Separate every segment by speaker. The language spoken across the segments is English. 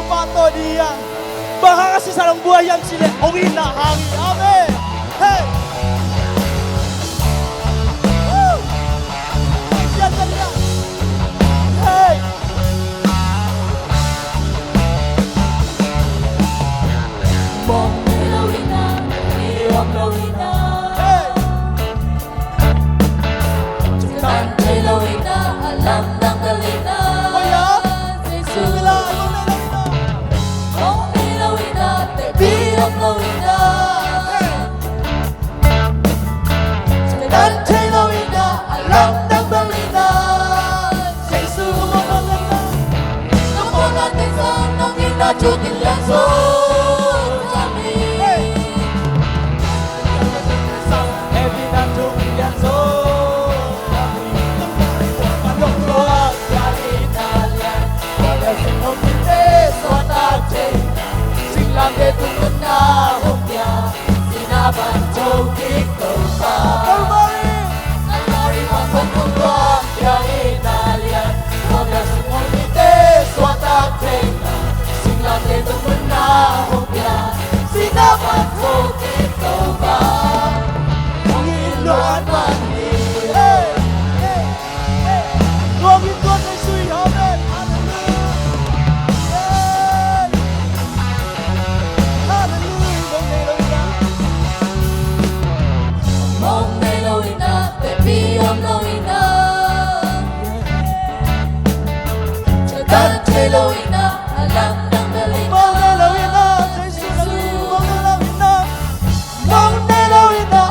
Speaker 1: thupha tôi đi à bahang si sarang buah yang sile ogi na hangi amen hey Pasian kalian hey
Speaker 2: mong Elohina Iom Elohina
Speaker 1: hey
Speaker 2: Tuhan Elohina alam ng Galina Jesu mong Elohina Iom Elohina Tuhan Elohina alam ng Galina Jesu Namo natin sa nang inajutin lanso Langit tunggu nahuknya Sinaban jogik thupha Kalmari makan tungguang Yang inalian Moga semua kita suatak tena Sing langit tunggu nahuknya Sinaban jogik thupha Mengiluan mandi
Speaker 1: Ngomongin Tuhan Yesus amen
Speaker 2: mong Elohina Iom Elohina Tuhan Elohina alam ng Galina
Speaker 1: mong Elohina Jesu mong Elohina
Speaker 2: mong Elohina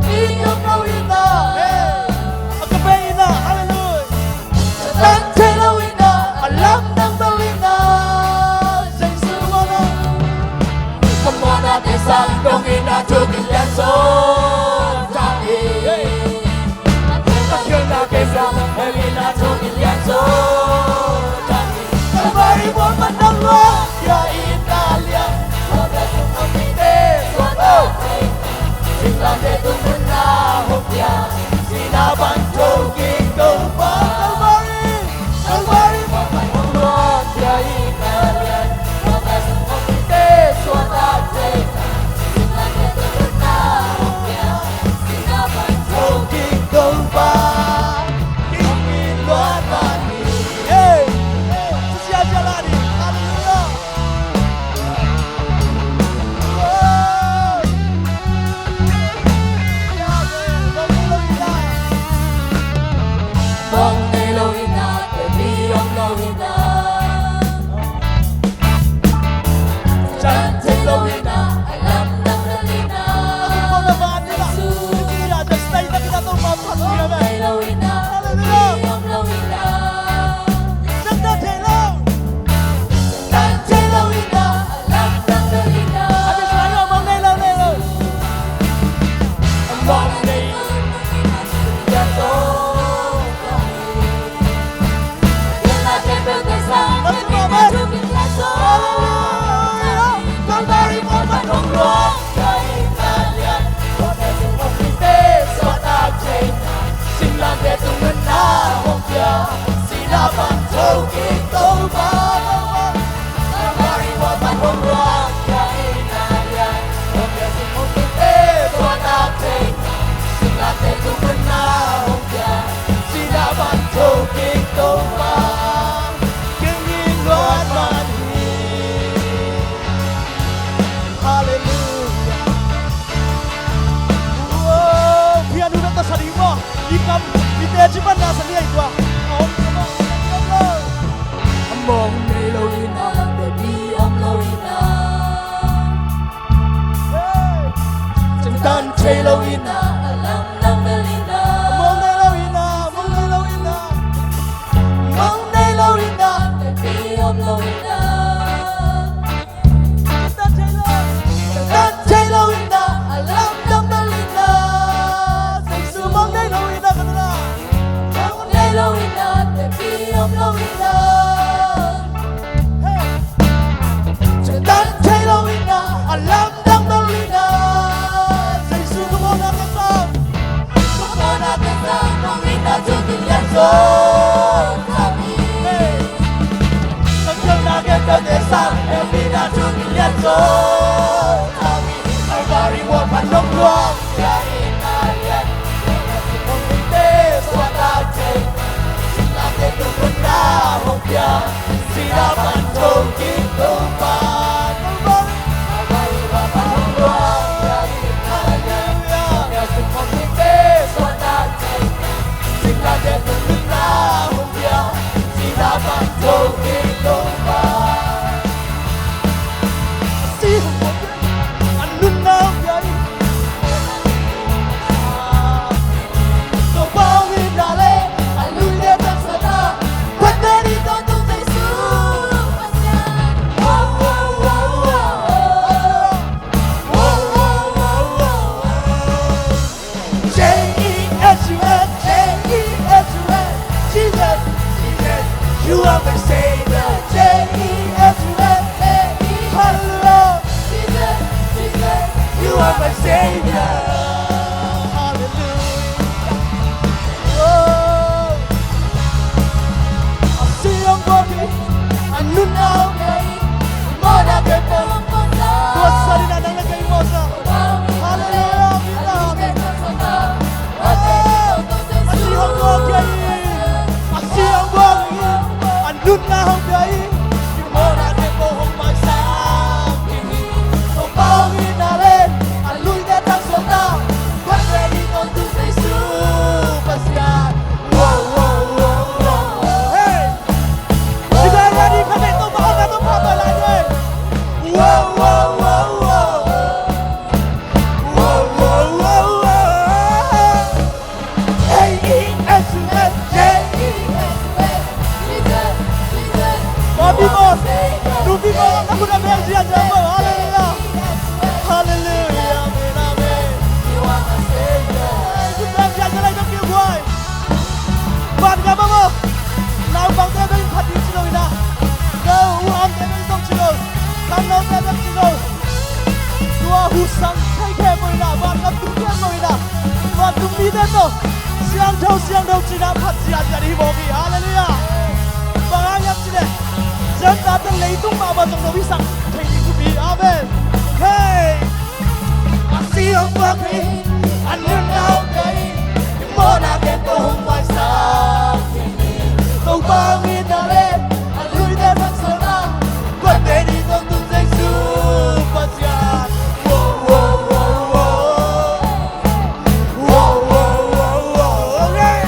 Speaker 2: Iom Elohina
Speaker 1: Agapena hallelujah
Speaker 2: Tuhan Elohina alam ng Galina
Speaker 1: Jesu mong
Speaker 2: Semua natin sang dongin na jugin lanso Elina jugin lanso Kalmari mo manangwa Ya Italia Moga semua kita suatak Sing langit tunggu nahuknya Sinaban jogik thupha Kalmari mo manangwa Ya Italia Moga semua kita suatak Sing langit tunggu nahuknya Sinaban jogik thupha mong Elohina Iom Elohina Tuhan Elohina alam ng Galina Jesu mong Elohina Iom Elohina Tuhan Elohina alam ng Galina mong Elohina Kalmari mo manungguang Ka Italian Moga semua kita suatak tena Sing langit tunggu nahuknya Sinaban jogik thupha Kalmari mo manungguang Ka Italian Moga semua kita suatak tena Sing langit tunggu nahuknya Sinaban jogik thupha
Speaker 1: Kengiluan mani haleluya wow pian udah terserima ikam itejiban na sania itwa om
Speaker 2: mong Elohina Iom Elohina Tuhan Elohina alam ng Galina
Speaker 1: mong Elohina mong Elohina
Speaker 2: mong Elohina Iom Elohina Tuhan Elohina alam ng Galina
Speaker 1: Jesu mong Elohina kanila
Speaker 2: mong Elohina Iom Elohina Tuhan Elohina alam ng Galina
Speaker 1: Jesu mong nakasam
Speaker 2: Semua natin sa nang inajutin lanso kami Nagkang nagkang so Tami Albari wa panongwang Yainayan Kumite Swatate Sinate Tukuna Hongpya Sinapan Togi Tupan Albari wa panongwang Yainayan Kumite Swatate Sinate Tukuna Hongpya Sinapan Togi Tupan You are my savior, J-E-S-U-S-A-E, hallelujah, Jesus, Jesus, you are my savior, hallelujah, oh, I see your body, I know now, more than the bone, what's starting at the game of hallelujah, I see your body, I see your body, Lúc nào hôm đấy nhưng mơ đã thêm vô hôm mai sáng không bao nhiêu đã lên anh lui đến thang xuống ta quay về đi con tu Jesu Pasian wow wow wow wow hey chúng ta ra đi khán giả tôi bảo là tôi phạm lại đây wow wow wow wow wow wow wow wow hey S-U-S Vivos, nous vivons, nous avons merci à Dieu, alléluia, alléluia, amen, amen. You are my savior. Chúng ta sẽ trở lại trong kêu gọi. Bạn cảm ơn ông. Nào bằng tay bên phát triển rồi nè. Đâu am tay bên trong rồi. Càng lâu tay bên rồi. Tua hút sang thay khe rồi nè. Bạn gặp đúng khe rồi nè. Bạn đúng đi đến rồi. Siang đầu chỉ đã phát triển ra đi bộ kỳ, alléluia. Và anh em chỉ đây. Dân ta từng lấy tung vào trong đầu sang thành đi của mình, amen. Hey, I see your body, anh luôn nào đây, mơ đã kẹt vào hôm mai sáng. Không bao nhiêu đã lên, anh lui đến vẫn sớm nào, quên để đi con tu Jesu Pasian. Wow wow wow wow, wow wow wow wow, okay.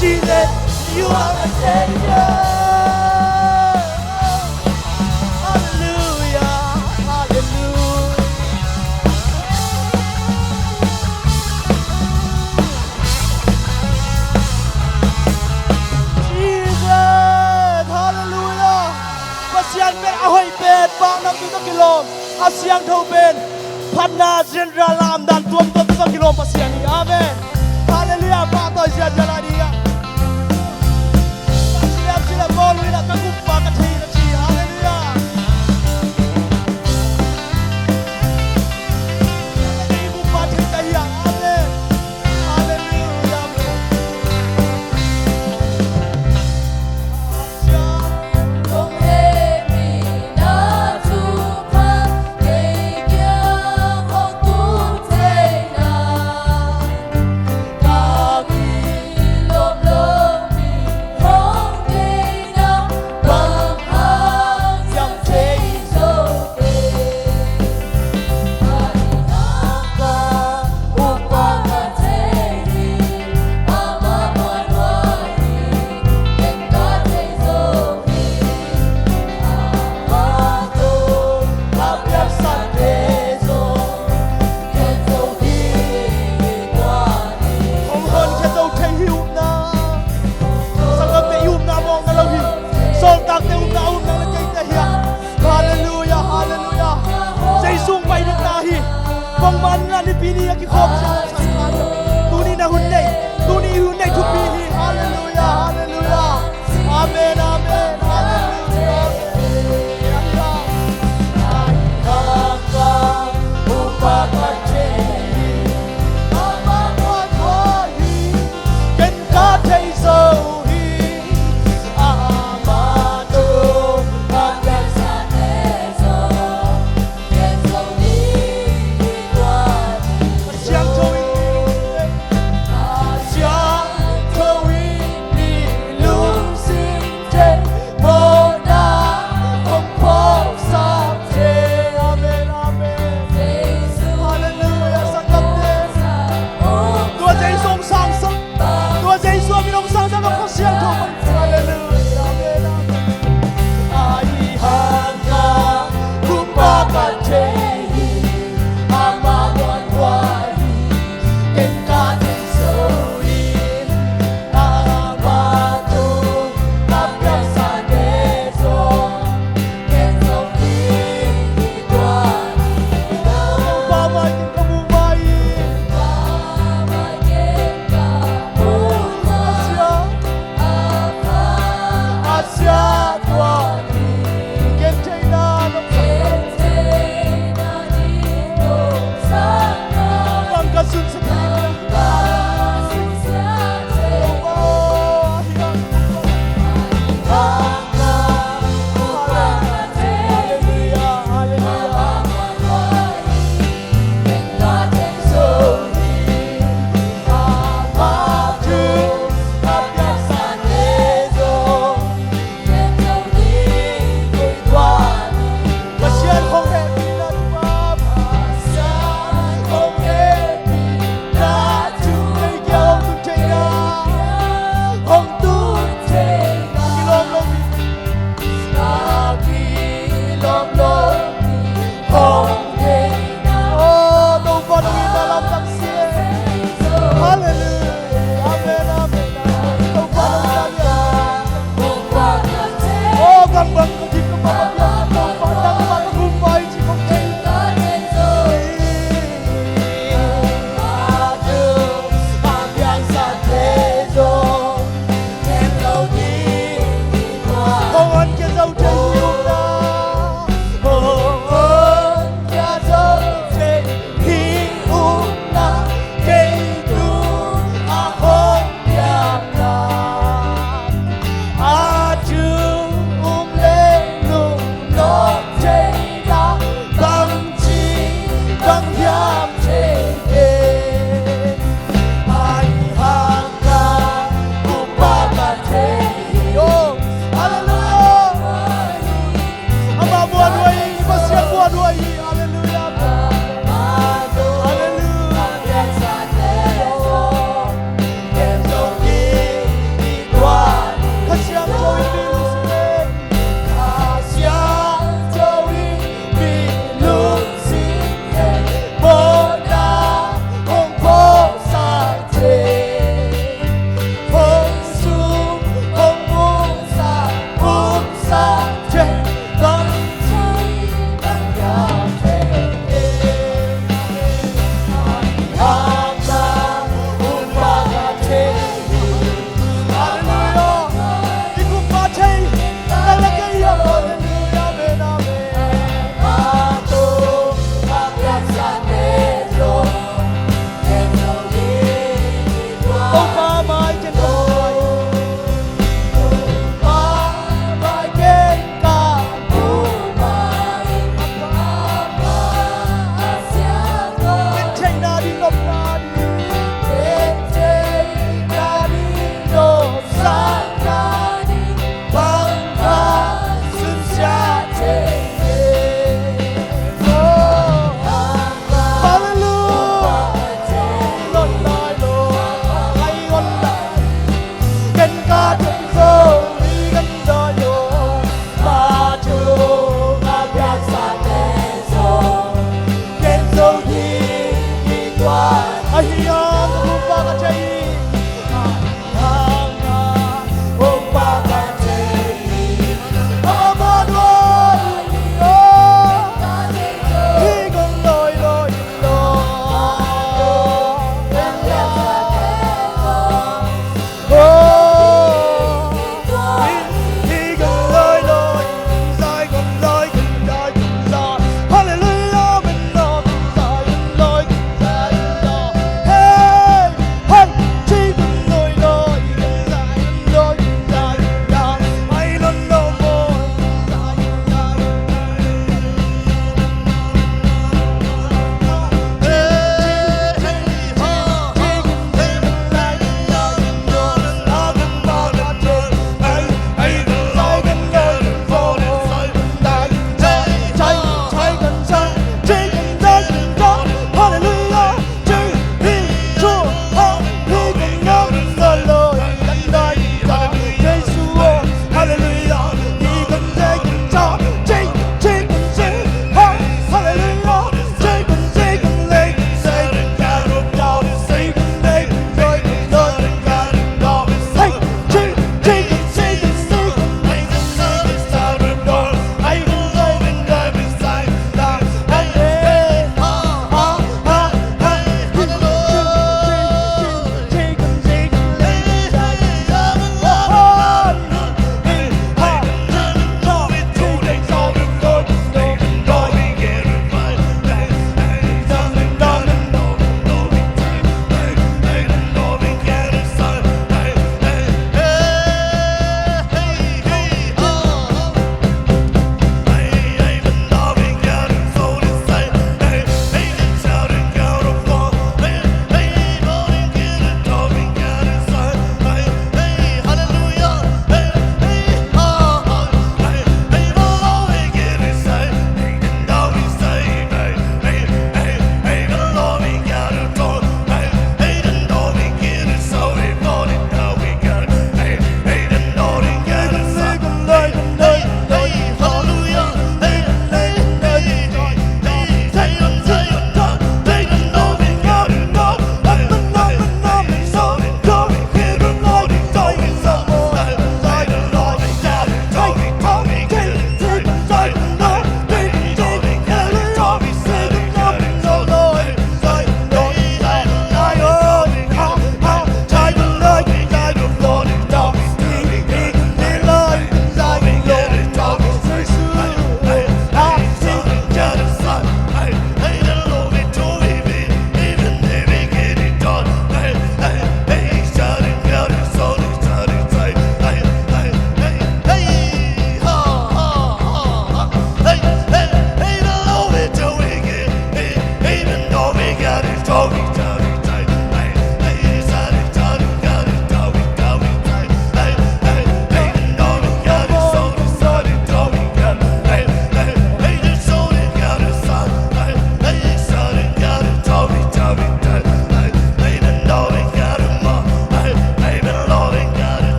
Speaker 2: Jesus, you are my Savior. Hallelujah, hallelujah. Jesus, hallelujah. Pasian ben ahoy ben bang nak tu kilom. Asiang thau ben phanna jenra lam dan tuam tu kilom pasian ni. Amen. Hallelujah, pa to sia jala dia. Sila bolu ina kakupa kathina chi. Hallelujah. Kakupa thita ya. Amen. Hallelujah.
Speaker 1: mong man na ni pini ya ki khop sa sa tu ni na hun nei tu pi hi hallelujah hallelujah amen amen hallelujah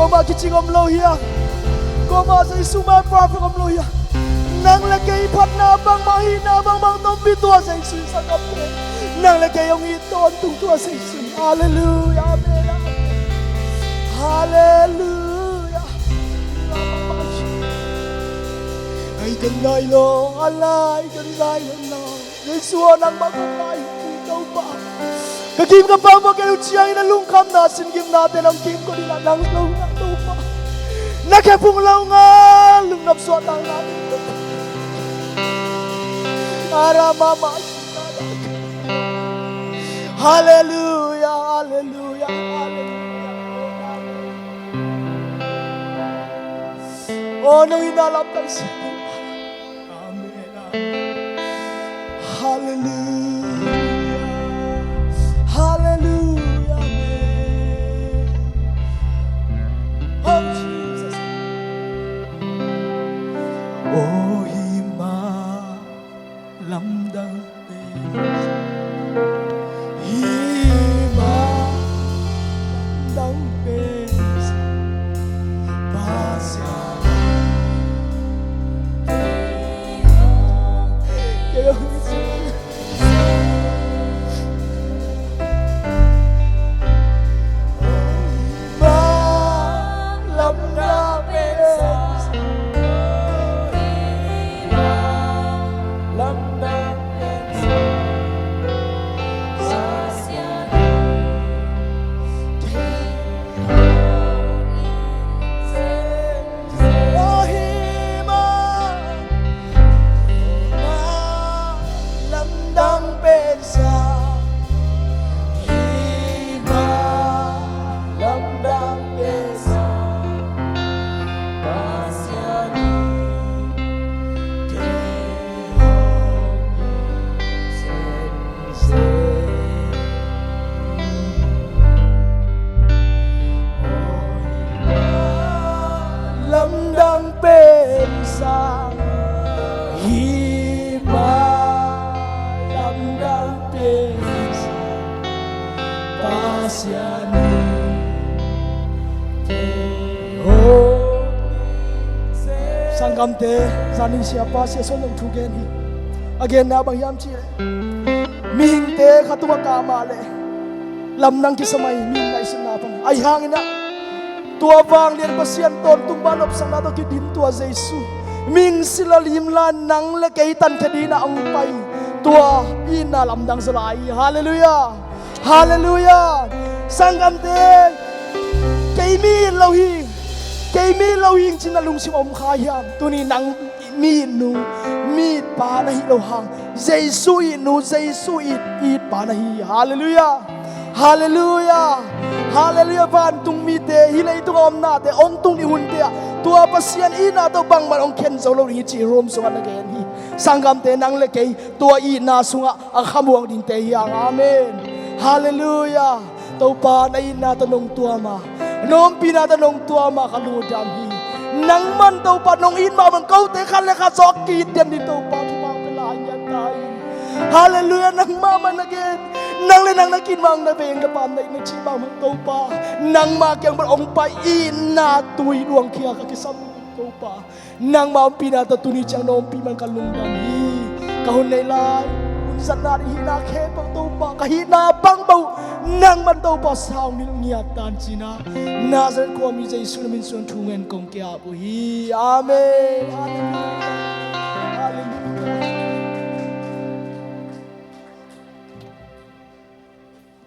Speaker 1: ko ma kiching om lo hiya ko ma sai suma pa pa om lo hiya nang le kay phat na bang mahina bang bang tom bi tua sai su sa kap nang le kay ong i ton tung tua sai su hallelujah amen hallelujah ai kan dai lo alai kan dai lo Jesu nang makulay ikaw pa kakim ka pa mo kayo siya inalungkam na singgim natin ang kim ko nila nang law na tupa nakapunglaw nga lungnapswat ang natin para mamasin hallelujah hallelujah hallelujah oh nang hinalap ng siya Hallelujah, hallelujah, amen. Oh Jesus, oh hima lamdang hima lamdang pes Pasian kayo Sangkamte saning siapa siya sonong tugen hi again na bang yam chi mihingte khatuma kamale lamnang kisamay min nai sinapang ay hangin na tua bang lian pasian ton tumbalop sang nato ki dim tua Jesu ming sila limlan nang le kaitan kadina ang pai tua ina lamdang salai hallelujah hallelujah sangkamte kay min lohi kay mi lawing sinalung si om khayam tuni nang mi nu mi pa na hi lohang Jesu inu Jesu it pa na hi hallelujah hallelujah hallelujah van tung mi te hilai tung om na te om tung ni hun te tua pasian ina to bang man ong ken zo lo ri chi rom so na gen hi sangam te nang le kay tua ina sunga ang khamuang din te yang amen hallelujah to pa na ina to nong tua ma nom pinatanong tua makaludam hi nang man daw pa nong in ma man kau te khale kha sokit yan dito pa tupang pelanya tayo hallelujah nang mama nagin nang le nang nakin mang na beng na pam na inachibang mang daw pa nang makyang barong pa ina tuwi luang kia kakisam daw pa nang ma pinatatuni chang nom pi man kalungdam hi kahun nay lai unsan na hinakhe pang daw pa kahina pang bau nang man daw pa sao nilngiatan sina Nazareth ko mi Jesu namin sun tungen kong kya po hi amen hallelujah